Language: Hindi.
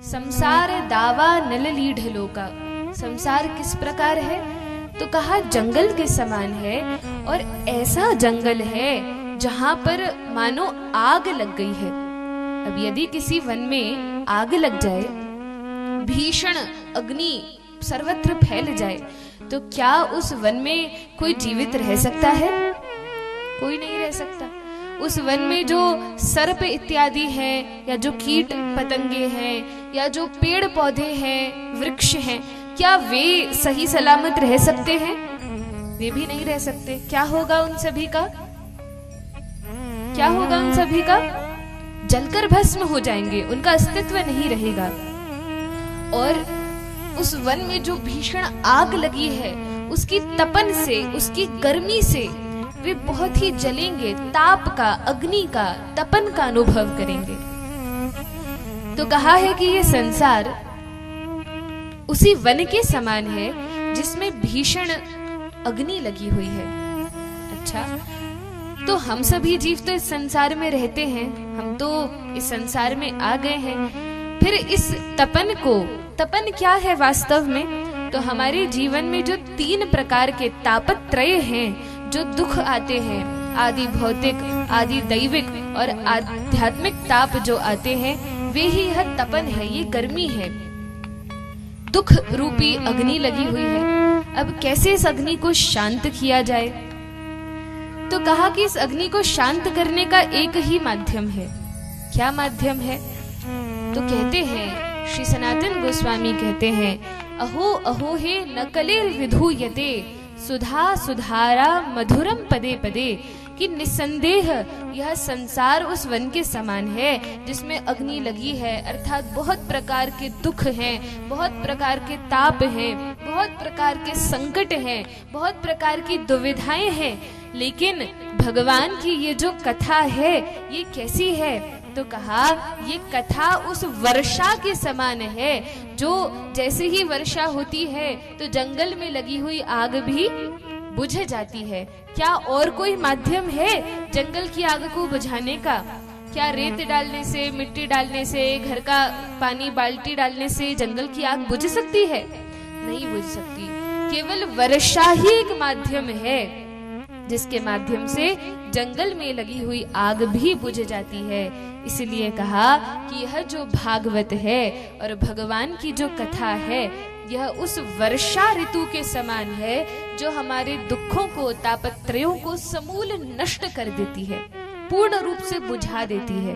संसार दावा नल लीढ़ लोका। संसार किस प्रकार है? तो कहा जंगल के समान है, और ऐसा जंगल है जहां पर मानो आग लग गई है। अब यदि किसी वन में आग लग जाए, भीषण अग्नि सर्वत्र फैल जाए, तो क्या उस वन में कोई जीवित रह सकता है? कोई नहीं रह सकता। उस वन में जो सर्प इत्यादि हैं, या जो कीट पतंगे हैं, या जो पेड़ पौधे हैं, वृक्ष हैं, क्या वे सही सलामत रह सकते हैं? वे भी नहीं रह सकते। क्या होगा उन सभी का? क्या होगा उन सभी का? जलकर भस्म हो जाएंगे, उनका अस्तित्व नहीं रहेगा। और उस वन में जो भीषण आग लगी है, उसकी तपन से, उसकी गर्मी से वे बहुत ही जलेंगे, ताप का, अग्नि का, तपन का अनुभव करेंगे। तो कहा है कि ये संसार उसी वन के समान है जिसमें भीषण अग्नि लगी हुई है। अच्छा, तो हम सभी जीव तो इस संसार में रहते हैं, हम तो इस संसार में आ गए हैं। फिर इस तपन को, तपन क्या है वास्तव में? तो हमारे जीवन में जो 3 प्रकार के तापत्रय हैं, जो दुख आते हैं, आदि भौतिक, आदि दैविक और आध्यात्मिक ताप जो आते हैं, वे ही यह तपन है, ये गर्मी है। दुख रूपी अग्नि लगी हुई है। अब कैसे इस अग्नि को शांत किया जाए? तो कहा कि इस अग्नि को शांत करने का एक ही माध्यम है। क्या माध्यम है? तो कहते हैं, श्री सनातन गोस्वामी कहते हैं, अहो अहो हे न कलेर विधूयते सुधा सुधारा मधुरम पदे पदे, कि निसंदेह यह संसार उस वन के समान है जिसमें अग्नि लगी है, अर्थात बहुत प्रकार के दुख हैं, बहुत प्रकार के ताप हैं, बहुत प्रकार के संकट हैं, बहुत प्रकार की दुविधाएं हैं। लेकिन भगवान की ये जो कथा है, ये कैसी है? तो कहा ये कथा उस वर्षा के समान है, जो जैसे ही वर्षा होती है तो जंगल में लगी हुई आग भी बुझ जाती है। क्या और कोई माध्यम है जंगल की आग को बुझाने का? क्या रेत डालने से, मिट्टी डालने से, घर का पानी बाल्टी डालने से जंगल की आग बुझ सकती है? नहीं बुझ सकती। केवल वर्षा ही एक माध्यम है जिसके माध्यम से जंगल में लगी हुई आग भी बुझ जाती है। इसलिए कहा कि यह जो भागवत है और भगवान की जो कथा है, यह उस वर्षा ऋतु के समान है जो हमारे दुखों को, तापत्रयों को समूल नष्ट कर देती है, पूर्ण रूप से बुझा देती है।